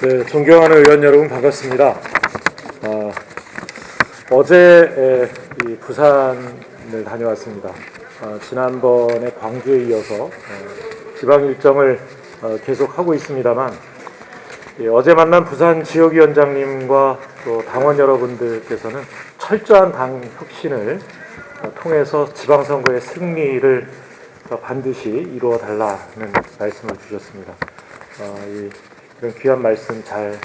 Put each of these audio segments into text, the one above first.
네, 존경하는 의원 여러분 반갑습니다. 어제 이 부산을 다녀왔습니다. 지난번에 광주에 이어서 지방 일정을 계속하고 있습니다만, 어제 만난 부산 지역위원장님과 또 당원 여러분들께서는 철저한 당 혁신을 통해서 지방선거의 승리를 반드시 이루어 달라는 말씀을 주셨습니다. 이런 귀한 말씀 잘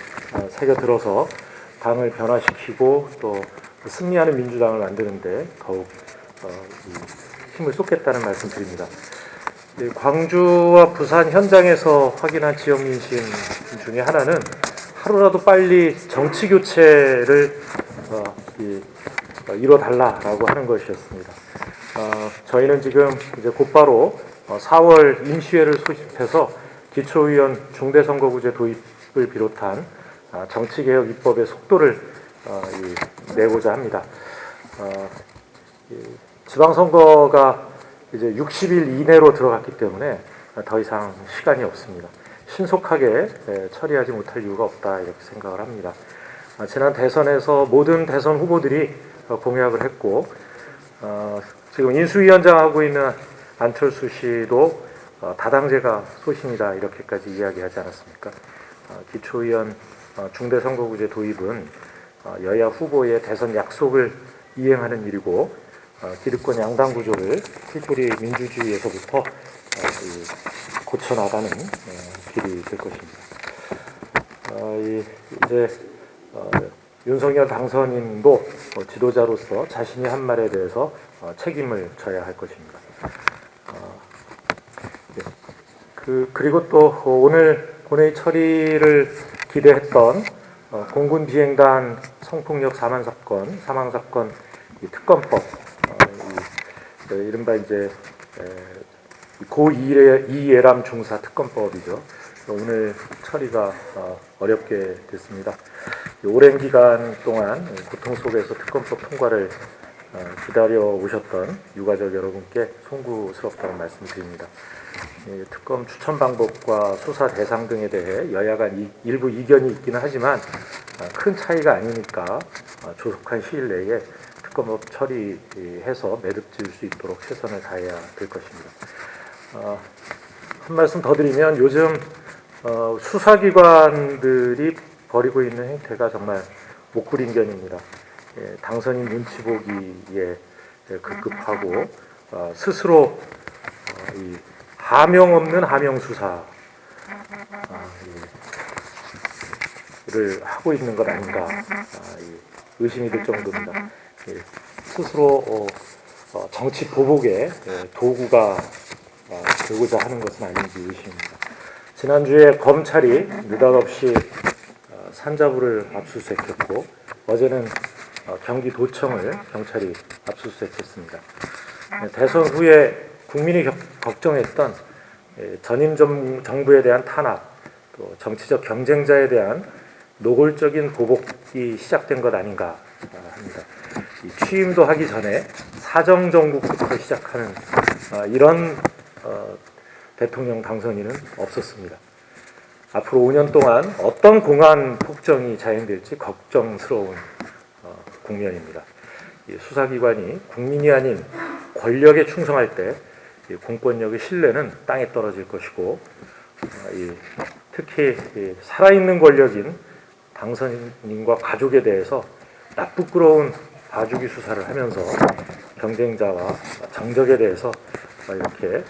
새겨 들어서 당을 변화시키고 또 승리하는 민주당을 만드는데 더욱 힘을 쏟겠다는 말씀 드립니다. 광주와 부산 현장에서 확인한 지역 민심 중에 하나는 하루라도 빨리 정치 교체를 이뤄달라라고 하는 것이었습니다. 저희는 지금 이제 곧바로 4월 임시회를 소집해서 기초의원 중대선거구제 도입을 비롯한 정치개혁 입법의 속도를 내고자 합니다. 지방선거가 이제 60일 이내로 들어갔기 때문에 더 이상 시간이 없습니다. 신속하게 처리하지 못할 이유가 없다 이렇게 생각을 합니다. 지난 대선에서 모든 대선 후보들이 공약을 했고 지금 인수위원장하고 있는 안철수 씨도 다당제가 소신이다 이렇게까지 이야기하지 않았습니까? 기초의원 중대선거구제 도입은 여야 후보의 대선 약속을 이행하는 일이고 기득권 양당 구조를 풀뿌리 민주주의에서부터 고쳐나가는 길이 될 것입니다. 이제 윤석열 당선인도 지도자로서 자신이 한 말에 대해서 책임을 져야 할 것입니다. 그리고 또 오늘 본회의 처리를 기대했던 공군 비행단 성폭력 사망 사건 특검법, 이른바 이제 고이해람 중사 특검법이죠. 오늘 처리가 어렵게 됐습니다. 오랜 기간 동안 고통 속에서 특검법 통과를 기다려 오셨던 유가족 여러분께 송구스럽다는 말씀드립니다. 특검 추천 방법과 수사 대상 등에 대해 여야 간 일부 이견이 있기는 하지만 큰 차이가 아니니까 조속한 시일 내에 특검법 처리해서 매듭 지을 수 있도록 최선을 다해야 될 것입니다. 한 말씀 더 드리면 요즘 수사기관들이 벌이고 있는 행태가 정말 목구린견입니다. 당선인 눈치 보기에 급급하고 스스로 하명 없는 하명 수사를 하고 있는 것 아닌가 의심이 들 정도입니다. 스스로 정치 보복의 도구가 되고자 하는 것은 아닌지 의심입니다. 지난주에 검찰이 느닷없이 산자부를 압수수색했고 어제는 경기도청을 경찰이 압수수색했습니다. 대선 후에 국민이 걱정했던 전임 정부에 대한 탄압, 또 정치적 경쟁자에 대한 노골적인 보복이 시작된 것 아닌가 합니다. 취임도 하기 전에 사정정국부터 시작하는 이런 대통령 당선인은 없었습니다. 앞으로 5년 동안 어떤 공안 폭정이 자행될지 걱정스러운 국면입니다. 수사기관이 국민이 아닌 권력에 충성할 때 공권력의 신뢰는 땅에 떨어질 것이고 특히 살아있는 권력인 당선인과 가족에 대해서 나쁘끄러운 봐주기 수사를 하면서 경쟁자와 정적에 대해서 이렇게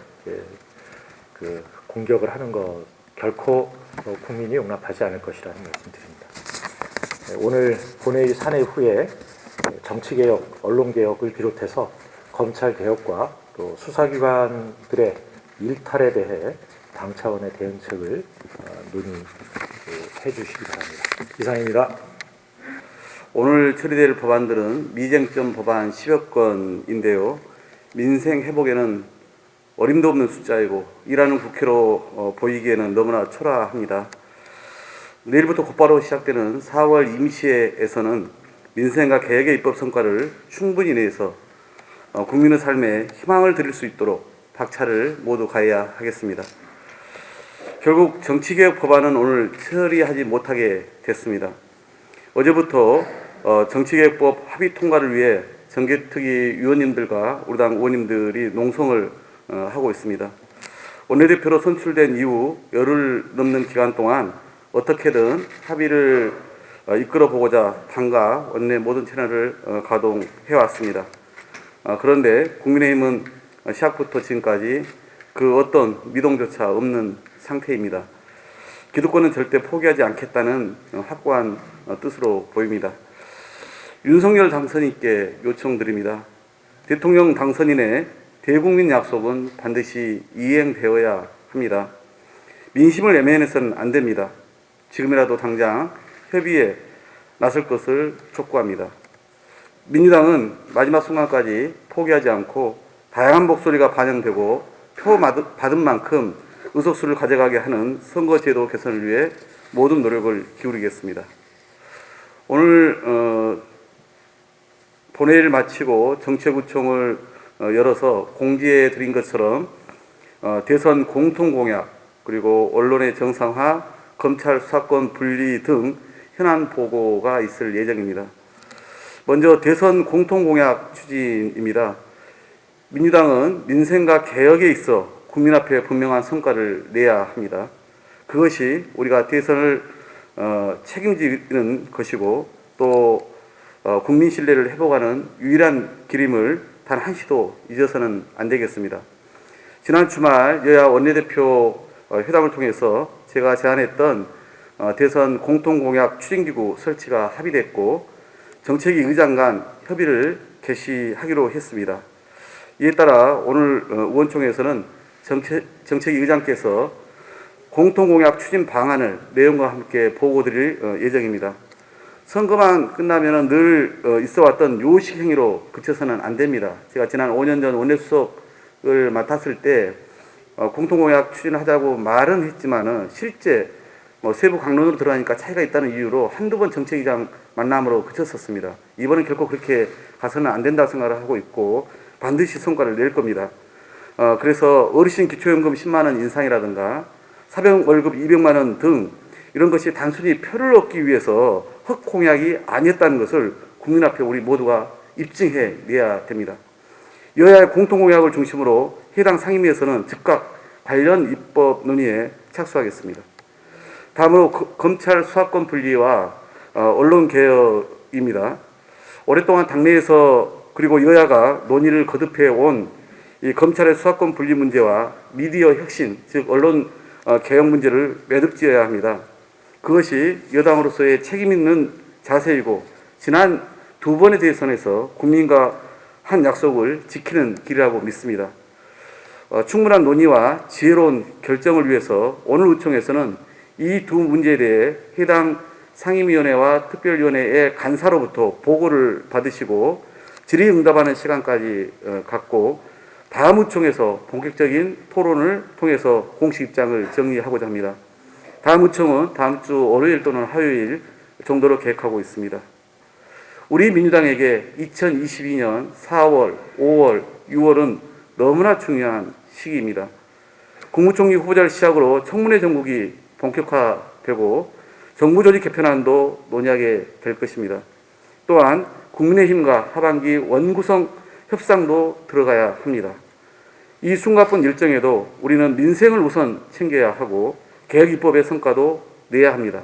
공격을 하는 것 결코 국민이 용납하지 않을 것이라는 말씀드립니다. 오늘 본회의 산회 후에 정치개혁, 언론개혁을 비롯해서 검찰개혁과 또 수사기관들의 일탈에 대해 당 차원의 대응책을 논의해 주시기 바랍니다. 이상입니다. 오늘 처리될 법안들은 미쟁점 법안 10여 건인데요. 민생 회복에는 어림도 없는 숫자이고 일하는 국회로 보이기에는 너무나 초라합니다. 내일부터 곧바로 시작되는 4월 임시회에서는 민생과 개혁의 입법 성과를 충분히 내서 국민의 삶에 희망을 드릴 수 있도록 박차를 모두 가해야 하겠습니다. 결국 정치개혁 법안은 오늘 처리하지 못하게 됐습니다. 어제부터 정치개혁법 합의 통과를 위해 정개특위 위원님들과 우리 당 의원님들이 농성을 하고 있습니다. 원내대표로 선출된 이후 열흘 넘는 기간 동안 어떻게든 합의를 이끌어 보고자 당과 원내 모든 채널을 가동해 왔습니다. 그런데 국민의힘은 시작부터 지금까지 그 어떤 미동조차 없는 상태입니다. 기득권은 절대 포기하지 않겠다는 확고한 뜻으로 보입니다. 윤석열 당선인께 요청드립니다. 대통령 당선인의 대국민 약속은 반드시 이행되어야 합니다. 민심을 애매해서는 안 됩니다. 지금이라도 당장 협의에 나설 것을 촉구합니다. 민주당은 마지막 순간까지 포기하지 않고 다양한 목소리가 반영되고 표 받은 만큼 의석수를 가져가게 하는 선거제도 개선을 위해 모든 노력을 기울이겠습니다. 오늘 본회의를 마치고 정책구청을 열어서 공지해 드린 것처럼 대선 공통공약 그리고 언론의 정상화, 검찰 수사권 분리 등 현안 보고가 있을 예정입니다. 먼저 대선 공통공약 추진입니다. 민주당은 민생과 개혁에 있어 국민 앞에 분명한 성과를 내야 합니다. 그것이 우리가 대선을 책임지는 것이고 또 국민 신뢰를 회복하는 유일한 길임을 단 한시도 잊어서는 안 되겠습니다. 지난 주말 여야 원내대표 회담을 통해서 제가 제안했던 대선 공통공약 추진기구 설치가 합의됐고 정책위 의장 간 협의를 개시하기로 했습니다. 이에 따라 오늘 의원총회에서는 정책위 의장께서 공통공약 추진 방안을 내용과 함께 보고드릴 예정입니다. 선거만 끝나면 늘 있어왔던 요식 행위로 그쳐서는 안 됩니다. 제가 지난 5년 전 원내수석을 맡았을 때 공통공약 추진하자고 말은 했지만은 실제 세부 강론으로 들어가니까 차이가 있다는 이유로 한두 번 정책위장 만남으로 그쳤었습니다. 이번엔 결코 그렇게 가서는 안 된다고 생각을 하고 있고 반드시 성과를 낼 겁니다. 그래서 어르신 기초연금 10만 원 인상이라든가 사병 월급 200만 원 등 이런 것이 단순히 표를 얻기 위해서 헛공약이 아니었다는 것을 국민 앞에 우리 모두가 입증해 내야 됩니다. 여야의 공통공약을 중심으로 해당 상임위에서는 즉각 관련 입법 논의에 착수하겠습니다. 다음으로 검찰 수사권 분리와 언론 개혁입니다. 오랫동안 당내에서 그리고 여야가 논의를 거듭해 온 이 검찰의 수사권 분리 문제와 미디어 혁신, 즉 언론 개혁 문제를 매듭지어야 합니다. 그것이 여당으로서의 책임 있는 자세이고 지난 두 번의 대선에서 국민과 한 약속을 지키는 길이라고 믿습니다. 충분한 논의와 지혜로운 결정을 위해서 오늘 의총에서는 이 두 문제에 대해 해당 상임위원회와 특별위원회의 간사로부터 보고를 받으시고 질의응답하는 시간까지 갖고 다음 의총에서 본격적인 토론을 통해서 공식 입장을 정리하고자 합니다. 다음 의총은 다음 주 월요일 또는 화요일 정도로 계획하고 있습니다. 우리 민주당에게 2022년 4월, 5월, 6월은 너무나 중요한 시기입니다. 국무총리 후보자를 시작으로 청문회 정국이 본격화되고 정부 조직 개편안도 논의하게 될 것입니다. 또한 국민의힘과 하반기 원구성 협상도 들어가야 합니다. 이 숨가쁜 일정에도 우리는 민생을 우선 챙겨야 하고 개혁 입법의 성과도 내야 합니다.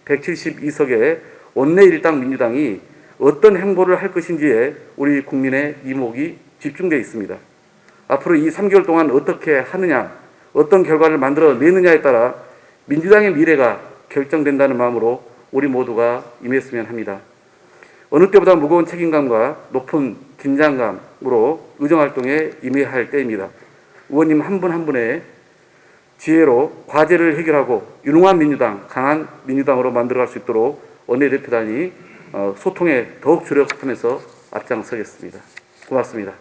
172석의 원내 일당 민주당이 어떤 행보를 할 것인지에 우리 국민의 이목이 집중되어 있습니다. 앞으로 이 3개월 동안 어떻게 하느냐, 어떤 결과를 만들어내느냐에 따라 민주당의 미래가 결정된다는 마음으로 우리 모두가 임했으면 합니다. 어느 때보다 무거운 책임감과 높은 긴장감으로 의정활동에 임해야 할 때입니다. 의원님 한 분 한 분의 지혜로 과제를 해결하고 유능한 민주당, 강한 민주당으로 만들어갈 수 있도록 원내대표단이 소통에 더욱 주력하면서 앞장서겠습니다. 고맙습니다.